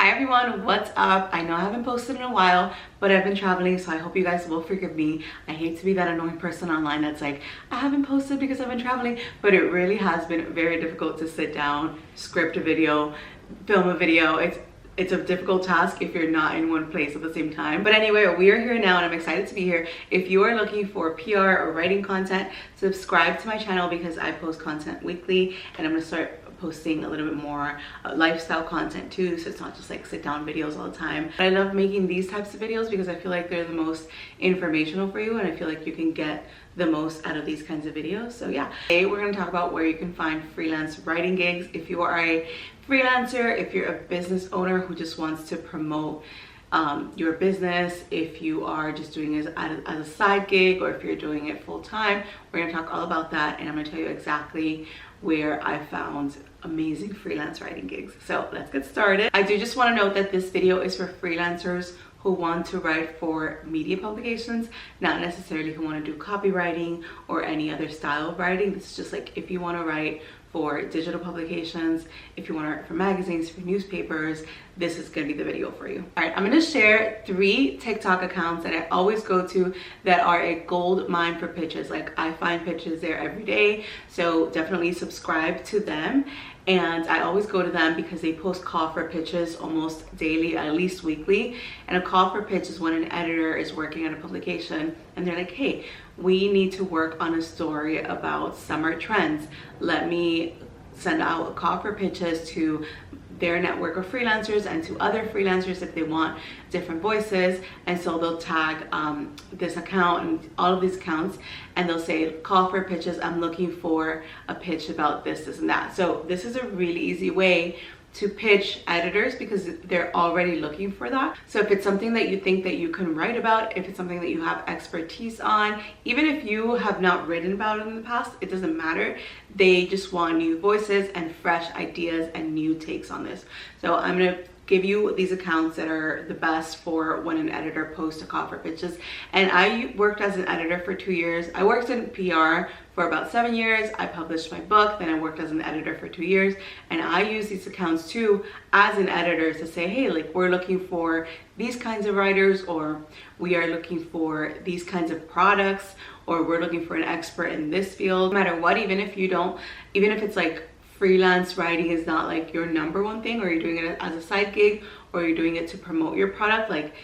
Hi everyone, what's up? I know I haven't posted in a while, but I've been traveling, so I hope you guys will forgive me. I hate to be that annoying person online that's like, I haven't posted because I've been traveling, but it really has been very difficult to sit down, script a video, film a video. It's a difficult task if you're not in one place at the same time. But anyway, we are here now and I'm excited to be here. If you are looking for PR or writing content, subscribe to my channel because I post content weekly and I'm gonna start posting a little bit more lifestyle content too, so it's not just like sit down videos all the time. I love making these types of videos because I feel like they're the most informational for you and I feel like you can get the most out of these kinds of videos. So yeah, today we're going to talk about where you can find freelance writing gigs. If you are a freelancer, if you're a business owner who just wants to promote your business, if you are just doing it as a side gig, or if you're doing it full time, we're going to talk all about that and I'm going to tell you exactly where I found amazing freelance writing gigs. So let's get started. I do just want to note that this video is for freelancers who want to write for media publications, not necessarily who want to do copywriting or any other style of writing. This is just like if you want to write for digital publications, if you want to write for magazines, for newspapers, this is going to be the video for you. All right, I'm going to share 3 TikTok accounts that I always go to that are a gold mine for pitches. Like I find pitches there every day, so definitely subscribe to them. And I always go to them because they post call for pitches almost daily, at least weekly. And a call for pitch is when an editor is working on a publication and they're like, hey, we need to work on a story about summer trends. Let me send out a call for pitches to their network of freelancers and to other freelancers if they want different voices. And so they'll tag this account and all of these accounts and they'll say call for pitches, I'm looking for a pitch about this and that. So this is a really easy way to pitch editors because they're already looking for that. So if it's something that you think that you can write about, if it's something that you have expertise on, even if you have not written about it in the past, it doesn't matter. They just want new voices and fresh ideas and new takes on this. So I'm gonna give you these accounts that are the best for when an editor posts a call for pitches. And I worked as an editor for 2 years. I worked in PR for about 7 years. I published my book, then I worked as an editor for 2 years. And I use these accounts too as an editor to say, hey, like we're looking for these kinds of writers, or we are looking for these kinds of products, or we're looking for an expert in this field. No matter what, even if it's like freelance writing is not like your number one thing, or you're doing it as a side gig, or you're doing it to promote your product, like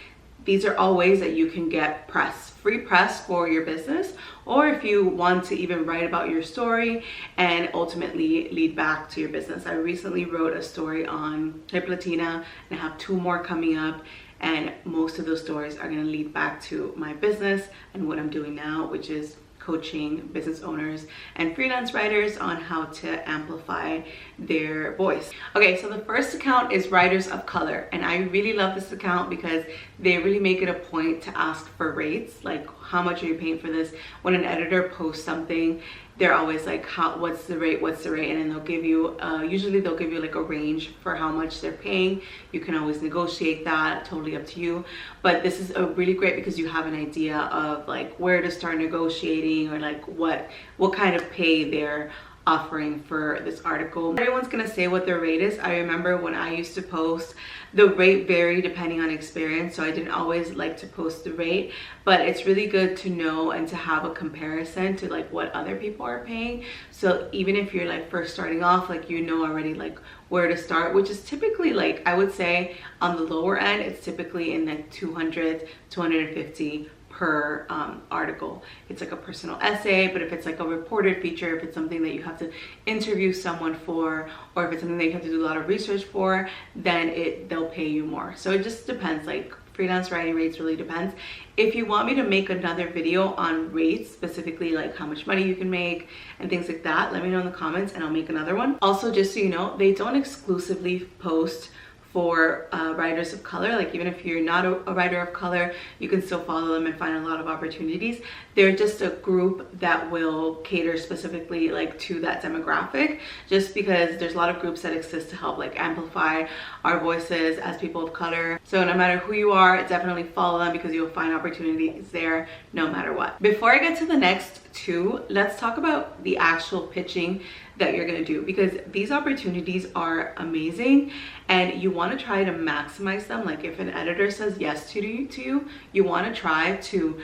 these are all ways that you can get free press for your business, or if you want to even write about your story and ultimately lead back to your business. I recently wrote a story on Hip Latina and I have 2 more coming up, and most of those stories are going to lead back to my business and what I'm doing now, which is coaching business owners and freelance writers on how to amplify their voice. Okay, so the first account is Writers of Color, and I really love this account because they really make it a point to ask for rates, like how much are you paying for this? When an editor posts something, they're always like, what's the rate, and then they'll give you usually they'll give you like a range for how much they're paying. You can always negotiate that, totally up to you, but this is a really great because you have an idea of like where to start negotiating, or like what kind of pay they're offering for this article. Everyone's gonna say what their rate is. I remember when I used to post, the rate varied depending on experience, so I didn't always like to post the rate, but it's really good to know and to have a comparison to like what other people are paying. So even if you're like first starting off, like you know already like where to start, which is typically like, I would say on the lower end, it's typically in like 200, 250 per article. It's like a personal essay, but if it's like a reported feature, if it's something that you have to interview someone for, or if it's something that you have to do a lot of research for, then they'll pay you more. So it just depends, like freelance writing rates really depends. If you want me to make another video on rates, specifically like how much money you can make and things like that, let me know in the comments and I'll make another one. Also, just so you know, they don't exclusively post for writers of color. Like even if you're not a writer of color, you can still follow them and find a lot of opportunities. They're just a group that will cater specifically like to that demographic, just because there's a lot of groups that exist to help like amplify our voices as people of color. So no matter who you are, definitely follow them because you'll find opportunities there no matter what. Before I get to the next 2, let's talk about the actual pitching that you're going to do, because these opportunities are amazing and you want to try to maximize them. Like if an editor says yes to you, you want to try to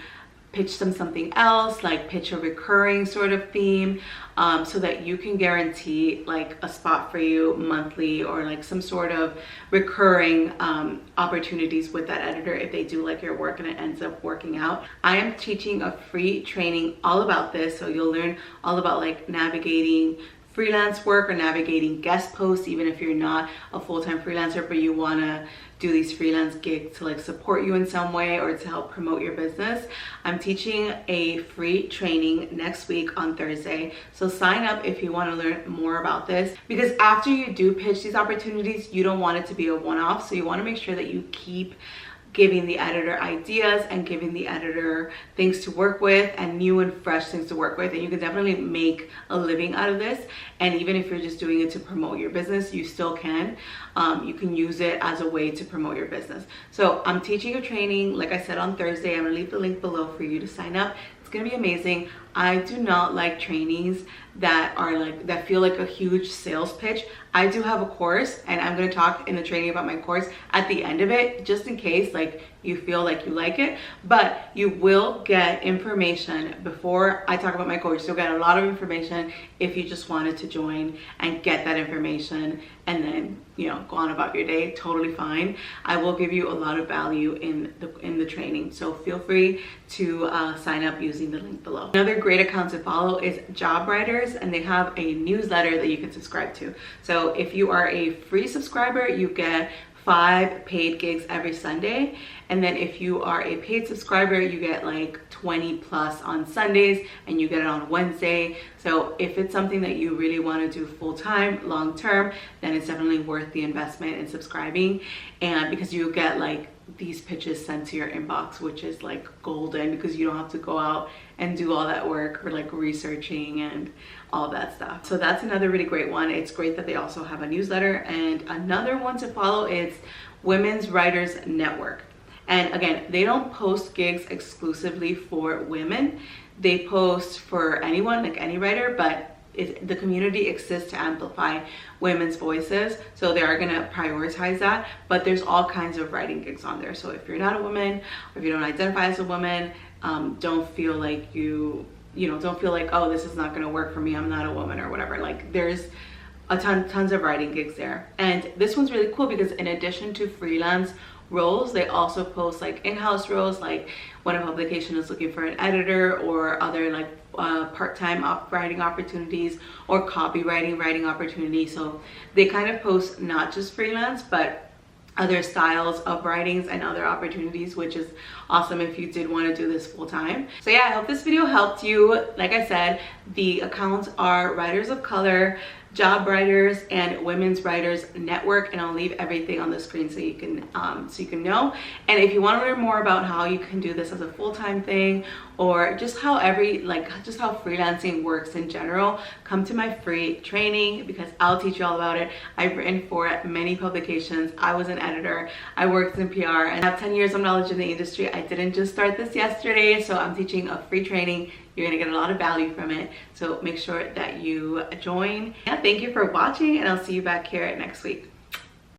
pitch them something else, like pitch a recurring sort of theme, so that you can guarantee like a spot for you monthly, or like some sort of recurring opportunities with that editor if they do like your work and it ends up working out. I am teaching a free training all about this, so you'll learn all about like navigating freelance work or navigating guest posts, even if you're not a full-time freelancer but you want to do these freelance gigs to like support you in some way or to help promote your business. I'm teaching a free training next week on Thursday, so sign up if you want to learn more about this, because after you do pitch these opportunities, you don't want it to be a one-off, so you want to make sure that you keep giving the editor ideas and giving the editor things to work with and new and fresh things to work with, and you can definitely make a living out of this. And even if you're just doing it to promote your business, you still can. You can use it as a way to promote your business. So I'm teaching a training, like I said, on Thursday. I'm gonna leave the link below for you to sign up. It's gonna be amazing. I do not like trainings that feel like a huge sales pitch. I do have a course, and I'm going to talk in the training about my course at the end of it, just in case like you feel like you like it. But you will get information before I talk about my course. You'll get a lot of information if you just wanted to join and get that information and then, you know, go on about your day. Totally fine. I will give you a lot of value in the training, so feel free to sign up using the link below. Another great account to follow is Job Writers, and they have a newsletter that you can subscribe to. So if you are a free subscriber, you get 5 paid gigs every Sunday, and then if you are a paid subscriber, you get like 20 plus on Sundays, and you get it on Wednesday. So if it's something that you really want to do full-time, long-term, then it's definitely worth the investment in subscribing. And because you get like these pitches sent to your inbox, which is like golden, because you don't have to go out and do all that work for like researching and all that stuff. So that's another really great one. It's great that they also have a newsletter. And another one to follow is Women's Writers Network. And again, they don't post gigs exclusively for women. They post for anyone, like any writer, but the community exists to amplify women's voices, so they are going to prioritize that. But there's all kinds of writing gigs on there, so if you're not a woman, or if you don't identify as a woman, don't feel like don't feel like, oh, this is not going to work for me, I'm not a woman or whatever. Like there's tons of writing gigs there. And this one's really cool because in addition to freelance roles, they also post like in-house roles, like when a publication is looking for an editor, or other like part-time writing opportunities, or copywriting writing opportunities. So they kind of post not just freelance, but other styles of writings and other opportunities, which is awesome if you did want to do this full-time. So yeah, I hope this video helped you. Like I said, the accounts are Writers of Color, Job Writers, and Women's Writers Network, and I'll leave everything on the screen so you can know. And if you want to learn more about how you can do this as a full-time thing, or just how just how freelancing works in general, come to my free training, because I'll teach you all about it. I've written for many publications. I was an editor. I worked in PR, and I have 10 years of knowledge in the industry. I didn't just start this yesterday, so I'm teaching a free training. You're gonna get a lot of value from it, so make sure that you join. Yeah, thank you for watching, and I'll see you back here next week.